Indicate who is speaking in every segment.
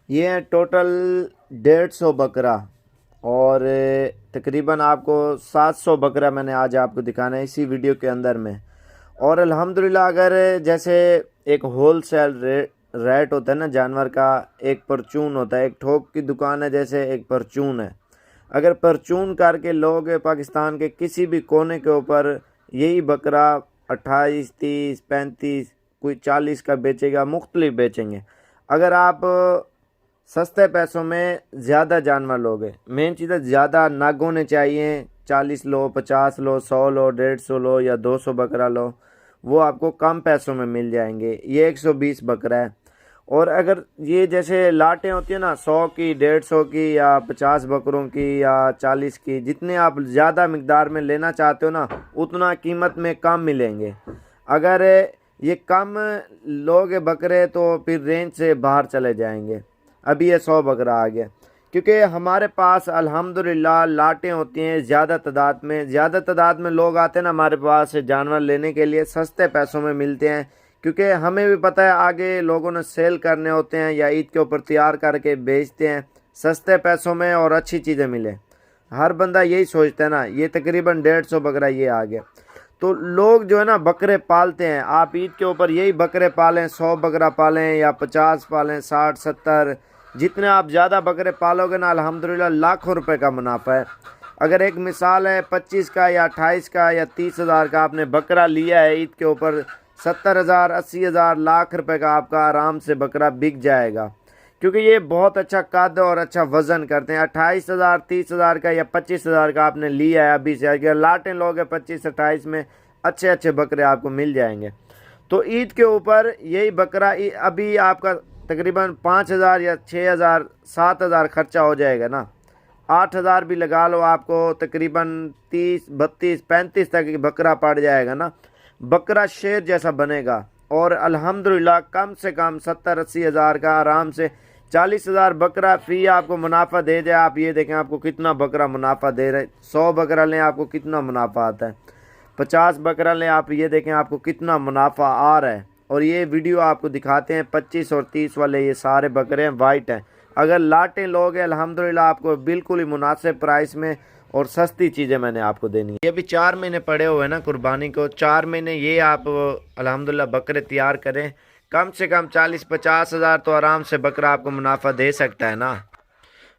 Speaker 1: ये है टोटल 150 बकरा। और तकरीबन आपको 700 बकरा मैंने आज आपको दिखाना है इसी वीडियो के अंदर में। और अल्हम्दुलिल्लाह अगर जैसे एक होलसेल रेट होता है ना जानवर का, एक परचून होता है, एक ठोक की दुकान है जैसे एक परचून है। अगर परचून करके लोग पाकिस्तान के किसी भी कोने के ऊपर यही बकरा 28, 30, 35, कोई 40 का बेचेगा, मुख्तलिफ बेचेंगे। अगर आप सस्ते पैसों में ज़्यादा जानवर लोगे, मेन चीज़ है ज़्यादा नग होने चाहिए। 40 लो, 50 लो, 100 लो, 150 लो या 200 बकरा लो, वो आपको कम पैसों में मिल जाएंगे। ये 120 बकरा है। और अगर ये जैसे लाटें होती है ना 100 की, 150 की या 50 बकरों की या 40 की, जितने आप ज़्यादा मिकदार में लेना चाहते हो ना उतना कीमत में कम मिलेंगे। अगर ये कम लोगे बकरे तो फिर रेंज से बाहर चले जाएंगे। अभी ये 100 बकरा आ गया क्योंकि हमारे पास अल्हम्दुलिल्लाह लाटें होती हैं ज़्यादा तादाद में लोग आते हैं ना हमारे पास जानवर लेने के लिए, सस्ते पैसों में मिलते हैं। क्योंकि हमें भी पता है आगे लोगों ने सेल करने होते हैं या ईद के ऊपर तैयार करके बेचते हैं सस्ते पैसों में और अच्छी चीज़ें मिले। हर बंदा यही सोचता है ना। ये तकरीबन 150 बकरा ये आ गया। तो लोग जो है ना बकरे पालते हैं। आप ईद के ऊपर यही बकरे पालें, 100 बकरा पालें या 50 पालें, 60, 70, जितने आप ज़्यादा बकरे पालोगे ना अल्हम्दुलिल्लाह लाखों रुपए का मुनाफा है। अगर एक मिसाल है 25 का या 28 का या 30 हज़ार का आपने बकरा लिया है ईद के ऊपर, 70,000, 80,000, लाख रुपए का आपका आराम से बकरा बिक जाएगा। क्योंकि ये बहुत अच्छा कद और अच्छा वज़न करते हैं। 28,000, 30,000 का या 25,000 का आपने लिया है अभी से, अगर लाटें लोगे 25-28 में अच्छे अच्छे बकरे आपको मिल जाएंगे। तो ईद के ऊपर यही बकरा अभी आपका तकरीबन 5,000 या 6,000, 7,000 खर्चा हो जाएगा ना। 8,000 भी लगा लो, आपको तकरीबन 30, 32, 35 तक बकरा पड़ जाएगा ना। बकरा शेर जैसा बनेगा। और अल्हम्दुलिल्लाह कम से कम 70-80 हज़ार का आराम से 40,000 बकरा फ्री आपको मुनाफा दे जाए। आप ये देखें आपको कितना बकरा मुनाफा दे रहे। 100 बकरा लें आपको कितना मुनाफा आता है, 50 बकरा लें आप ये देखें आपको कितना मुनाफा आ रहा है। और ये वीडियो आपको दिखाते हैं 25 और 30 वाले, ये सारे बकरे हैं, वाइट हैं। अगर लाटें लोगे अल्हम्दुलिल्लाह आपको बिल्कुल ही मुनासिब प्राइस में और सस्ती चीज़ें मैंने आपको देनी है। ये भी 4 महीने पड़े हुए हैं ना कुर्बानी को। 4 महीने ये आप अल्हम्दुलिल्लाह बकरे तैयार करें, कम से कम 40-50 हज़ार तो आराम से बकरा आपको मुनाफा दे सकता है ना।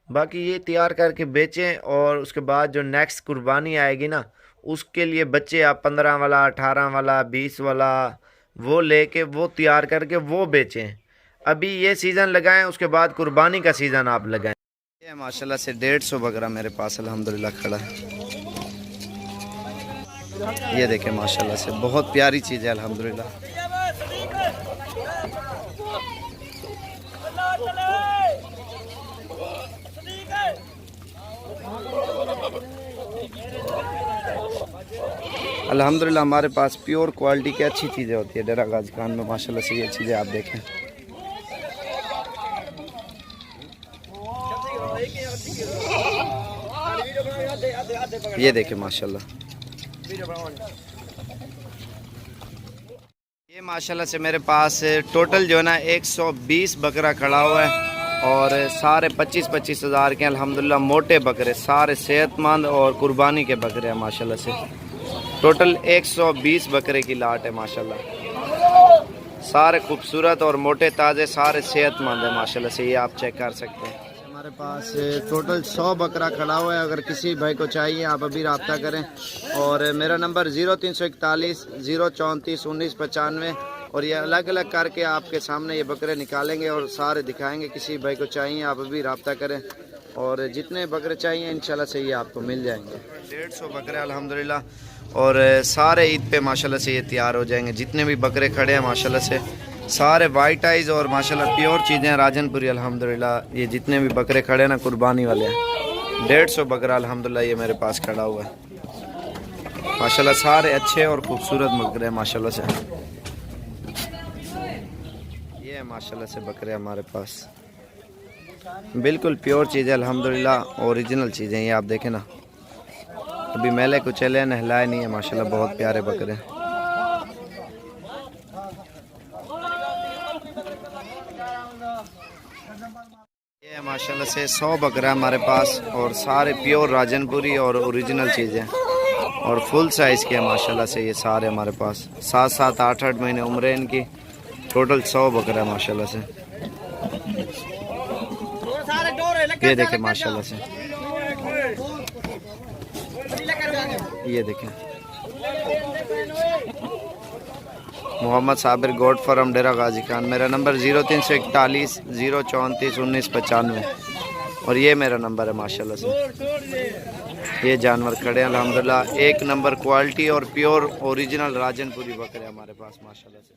Speaker 1: बाकी ये तैयार करके बेचें और उसके बाद जो नेक्स्ट कुर्बानी आएगी ना उसके लिए बच्चे आप 15 वाला, 18 वाला, 20 वाला वो लेके वो तैयार करके वो बेचें। अभी ये सीज़न लगाएं, उसके बाद कुर्बानी का सीज़न आप लगाएं। ये माशाल्लाह से 150 बकरा मेरे पास अल्हम्दुलिल्लाह खड़ा है। ये देखें माशाल्लाह से बहुत प्यारी चीज़ है अल्हम्दुलिल्लाह। अल्हम्दुलिल्लाह हमारे पास प्योर क्वालिटी की अच्छी चीज़ें होती है डेरा गाजी खान में माशाल्लाह से। ये चीज़ें आप देखें, ये देखें माशाल्लाह। ये माशाल्लाह से मेरे पास टोटल जो है ना 120 बकरा खड़ा हुआ है और सारे 25-25 हज़ार के अल्हम्दुलिल्लाह मोटे बकरे, सारे सेहतमंद और कुर्बानी के बकरे हैं माशाल्लाह से। टोटल 120 बकरे की लाट है माशाल्लाह। सारे खूबसूरत और मोटे ताज़े, सारे सेहतमंद है माशाल्लाह से। ये आप चेक कर सकते हैं। हमारे पास टोटल 100 बकरा खड़ा हुआ है। अगर किसी भाई को चाहिए आप अभी रब्ता करें। और मेरा नंबर 0341 034 1995। और ये अलग अलग करके आपके सामने ये बकरे निकालेंगे और सारे दिखाएंगे। किसी भाई को चाहिए आप अभी रब्ता करें और जितने बकरे चाहिए इंशाल्लाह से ये आपको मिल जाएंगे। 150 बकरे अल्हम्दुलिल्लाह। और सारे ईद पे माशाल्लाह से ये तैयार हो जाएंगे। जितने भी बकरे खड़े हैं माशाल्लाह से सारे वाइट आइज़ और माशाल्लाह प्योर चीज़ें हैं राजनपुरी अल्हम्दुलिल्लाह। ये जितने भी बकरे खड़े हैं ना कुर्बानी वाले हैं, 150 बकरा अल्हम्दुलिल्लाह ये मेरे पास खड़ा हुआ है माशाल्लाह। सारे अच्छे और खूबसूरत बकरे हैं माशाल्लाह से। ये है माशाल्लाह से बकरे हमारे पास बिल्कुल प्योर चीज़ें अल्हम्दुलिल्लाह, ओरिजिनल चीज़ें। ये आप देखें ना, अभी मेले कुचले नहलाए नहीं है माशाल्लाह, बहुत प्यारे बकरे हैं। ये है माशाल्लाह से 100 बकरा हमारे पास और सारे प्योर राजनपुरी और ओरिजिनल चीज़ें और फुल साइज़ के हैं माशाल्लाह से। ये सारे हमारे पास 7-7 8-8 महीने उम्र है इनकी। टोटल 100 बकरा है माशाल्लाह से। ये देखें माशाल्लाह से, ये देखें मोहम्मद साबिर गोड फार्म डेरा गाजी खान। मेरा नंबर 0341 034 1995 और ये मेरा नंबर है माशाल्लाह से। ये जानवर खड़े हैं अल्हम्दुलिल्लाह, एक नंबर क्वालिटी और प्योर ओरिजिनल राजनपुरी बकरे हमारे पास माशाल्लाह से।